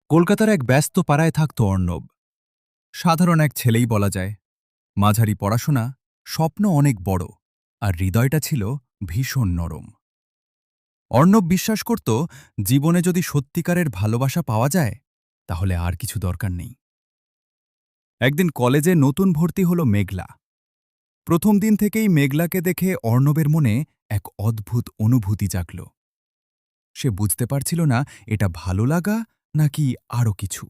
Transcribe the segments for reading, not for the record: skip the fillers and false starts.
কলকাতার এক ব্যস্ত পাড়ায় থাকত অর্ণব। সাধারণ এক ছেলেই বলা যায়। মাঝারি পড়াশোনা, স্বপ্ন অনেক বড়, আর হৃদয়টা ছিল ভীষণ নরম। অর্ণব বিশ্বাস করত, জীবনে যদি সত্যিকারের ভালোবাসা পাওয়া যায় তাহলে আর কিছু দরকার নেই। একদিন কলেজে নতুন ভর্তি হল মেঘলা। প্রথম দিন থেকেই মেঘলাকে দেখে অর্ণবের মনে এক অদ্ভুত অনুভূতি জাগল। সে বুঝতে পারছিল না এটা ভালো লাগা নাকি আরও কিছু।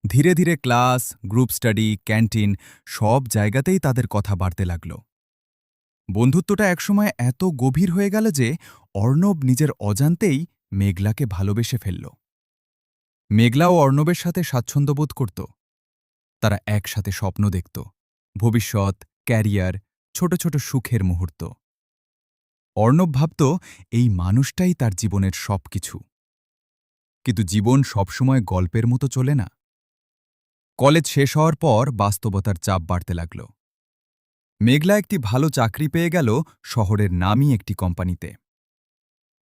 ধীরে ধীরে ক্লাস, গ্রুপ স্টাডি, ক্যান্টিন সব জায়গাতেই তাদের কথা বাড়তে লাগল। বন্ধুত্বটা একসময় এত গভীর হয়ে গেল যে অর্ণব নিজের অজান্তেই মেঘলাকে ভালোবেসে ফেলল। মেঘলাও অর্ণবের সাথে স্বাচ্ছন্দ্য বোধ করত। তারা একসাথে স্বপ্ন দেখত, ভবিষ্যৎ, ক্যারিয়ার, ছোট ছোট সুখের মুহূর্ত। অর্ণব ভাবত এই মানুষটাই তার জীবনের সবকিছু। কিন্তু জীবন সবসময় গল্পের মতো চলে না। কলেজ শেষ হওয়ার পর বাস্তবতার চাপ বাড়তে লাগল। মেঘলা একটি ভালো চাকরি পেয়ে গেল শহরের নামী একটি কোম্পানিতে।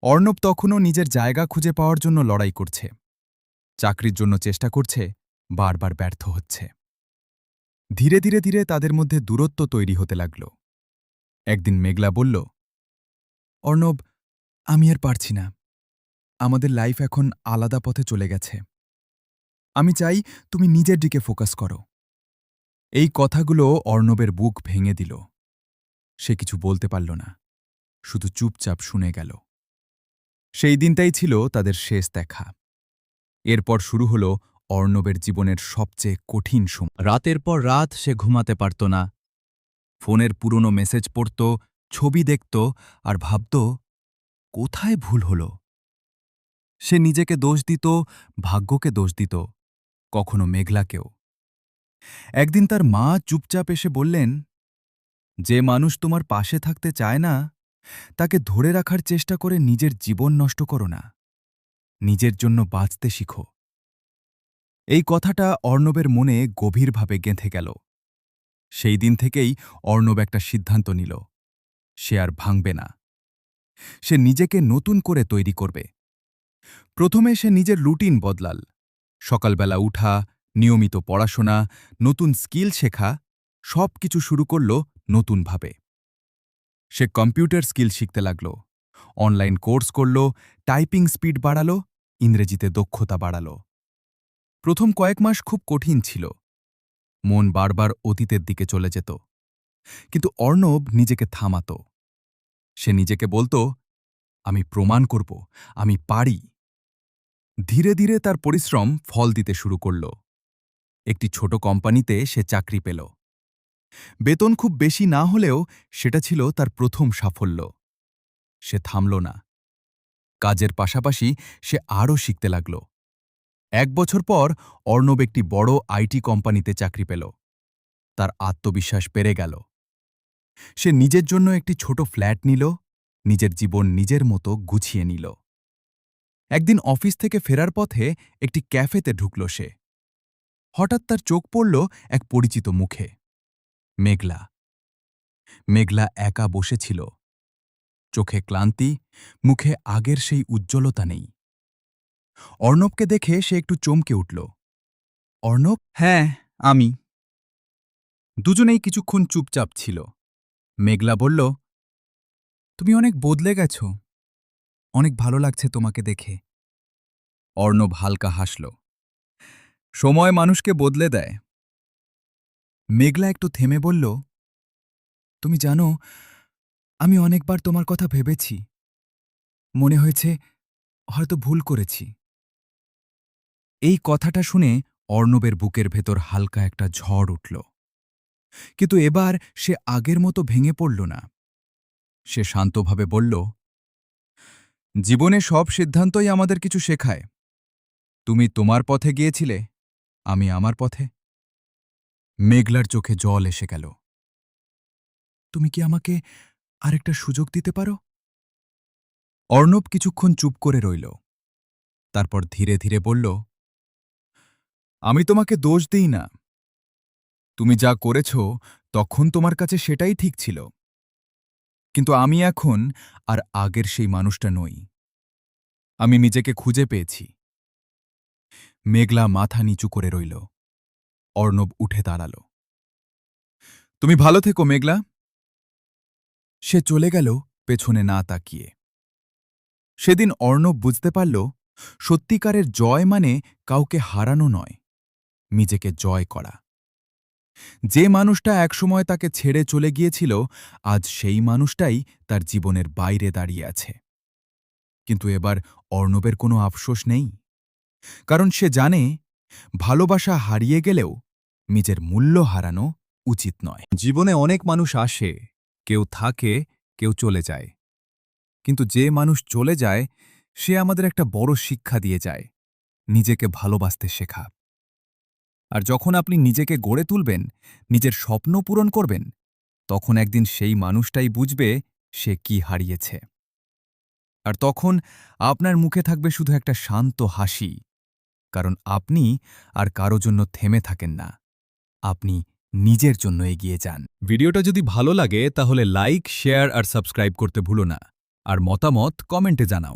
অর্ণব তখনও নিজের জায়গা খুঁজে পাওয়ার জন্য লড়াই করছে। চাকরির জন্য চেষ্টা করছে, বারবার ব্যর্থ হচ্ছে। ধীরে ধীরে ধীরে তাদের মধ্যে দূরত্ব তৈরি হতে লাগল। একদিন মেঘলা বলল, অর্ণব, আমি আর পারছি না। আমাদের লাইফ এখন আলাদা পথে চলে গেছে। আমি চাই তুমি নিজের দিকে ফোকাস করো। এই কথাগুলো অর্ণবের বুক ভেঙে দিল। সে কিছু বলতে পারল না, শুধু চুপচাপ শুনে গেল। সেই দিনটাই ছিল তাদের শেষ দেখা। এরপর শুরু হল অর্ণবের জীবনের সবচেয়ে কঠিন সময়। রাতের পর রাত সে ঘুমাতে পারত না। ফোনের পুরনো মেসেজ পড়ত, ছবি দেখত, আর ভাবত কোথায় ভুল হল। সে নিজেকে দোষ দিত, ভাগ্যকে দোষ দিত, কখনো মেঘলাকেও। একদিন তার মা চুপচাপ এসে বললেন, যে মানুষ তোমার পাশে থাকতে চায় না তাকে ধরে রাখার চেষ্টা করে নিজের জীবন নষ্ট করো না, নিজের জন্য বাঁচতে শিখো। এই কথাটা অর্ণবের মনে গভীরভাবে গেঁথে গেল। সেই দিন থেকেই অর্ণব একটা সিদ্ধান্ত নিল, সে আর ভাঙবে না। সে নিজেকে নতুন করে তৈরি করবে। প্রথমে সে নিজের রুটিন বদলাল। সকালবেলা উঠা, নিয়মিত পড়াশোনা, নতুন স্কিল শেখা, সব কিছু শুরু করল নতুনভাবে। সে কম্পিউটার স্কিল শিখতে লাগল, অনলাইন কোর্স করল, টাইপিং স্পিড বাড়াল, ইংরেজিতে দক্ষতা বাড়াল। প্রথম কয়েক মাস খুব কঠিন ছিল। মন বারবার অতীতের দিকে চলে যেত। কিন্তু অর্ণব নিজেকে থামাত। সে নিজেকে বলত, আমি প্রমাণ করব, আমি পারি। ধীরে ধীরে তার পরিশ্রম ফল দিতে শুরু করল। একটি ছোট কোম্পানিতে সে চাকরি পেল। বেতন খুব বেশি না হলেও সেটা ছিল তার প্রথম সাফল্য। সে থামল না। কাজের পাশাপাশি সে আরও শিখতে লাগল। 1 বছর পর অর্ণব একটি বড় আইটি কোম্পানিতে চাকরি পেল। তার আত্মবিশ্বাস বেড়ে গেল। সে নিজের জন্য একটি ছোট ফ্ল্যাট নিল, নিজের জীবন নিজের মতো গুছিয়ে নিল। একদিন অফিস থেকে ফেরার পথে একটি ক্যাফেতে ঢুকল সে। হঠাৎ তার চোখ পড়ল এক পরিচিত মুখে, মেঘলা। মেঘলা একা বসেছিল, চোখে ক্লান্তি, মুখে আগের সেই উজ্জ্বলতা নেই। অর্ণবকে দেখে সে একটু চমকে উঠল। অর্ণব? হ্যাঁ, আমি। দুজনেই কিছুক্ষণ চুপচাপ ছিল। মেঘলা বলল, তুমি অনেক বদলে গেছ। অনেক ভালো লাগছে তোমাকে দেখে। অর্ণব হালকা হাসল। সময় মানুষকে বদলে দেয়। মেঘলা একটু থেমে বলল, তুমি জানো, আমি অনেকবার তোমার কথা ভেবেছি। মনে হয়েছে হয়তো ভুল করেছি। এই কথাটা শুনে অর্ণবের বুকের ভেতর হালকা একটা ঝড় উঠল। কিন্তু এবার সে আগের মতো ভেঙে পড়ল না। সে শান্তভাবে বলল, জীবনে সব সিদ্ধান্তই আমাদের কিছু শেখায়। তুমি তোমার পথে গিয়েছিলে, আমি আমার পথে। মেঘলার চোখে জল এসে গেল। তুমি কি আমাকে আরেকটা সুযোগ দিতে পারো? অর্ণব কিছুক্ষণ চুপ করে রইল। তারপর ধীরে ধীরে বলল, আমি তোমাকে দোষ দিই না। তুমি যা করেছ তখন তোমার কাছে সেটাই ঠিক ছিল। কিন্তু আমি এখন আর আগের সেই মানুষটা নই। আমি নিজেকে খুঁজে পেয়েছি। মেঘলা মাথা নিচু করে রইল। অর্ণব উঠে দাঁড়াল। তুমি ভালো থেকো মেঘলা। সে চলে গেল পেছনে না তাকিয়ে। সেদিন অর্ণব বুঝতে পারল, সত্যিকারের জয় মানে কাউকে হারানো নয়, নিজেকে জয় করা। যে মানুষটা একসময় তাকে ছেড়ে চলে গিয়েছিল, আজ সেই মানুষটাই তার জীবনের বাইরে দাঁড়িয়ে আছে। কিন্তু এবার অর্ণবের কোনো আফসোস নেই, কারণ সে জানে ভালোবাসা হারিয়ে গেলেও নিজের মূল্য হারানো উচিত নয়। জীবনে অনেক মানুষ আসে, কেউ থাকে, কেউ চলে যায়। কিন্তু যে মানুষ চলে যায়, সে আমাদের একটা বড় শিক্ষা দিয়ে যায়, নিজেকে ভালোবাসতে শেখা। আর যখন আপনি নিজেকে গড়ে তুলবেন, নিজের স্বপ্ন পূরণ করবেন, তখন একদিন সেই মানুষটাই বুঝবে সে কি হারিয়েছে। আর তখন আপনার মুখে থাকবে শুধু একটা শান্ত হাসি, কারণ আপনি আর কারো জন্য থেমে থাকেন না, আপনি নিজের জন্য এগিয়ে যান। ভিডিওটা যদি ভালো লাগে তাহলে লাইক, শেয়ার আর সাবস্ক্রাইব করতে ভুলো না। আর মতামত কমেন্টে জানাও।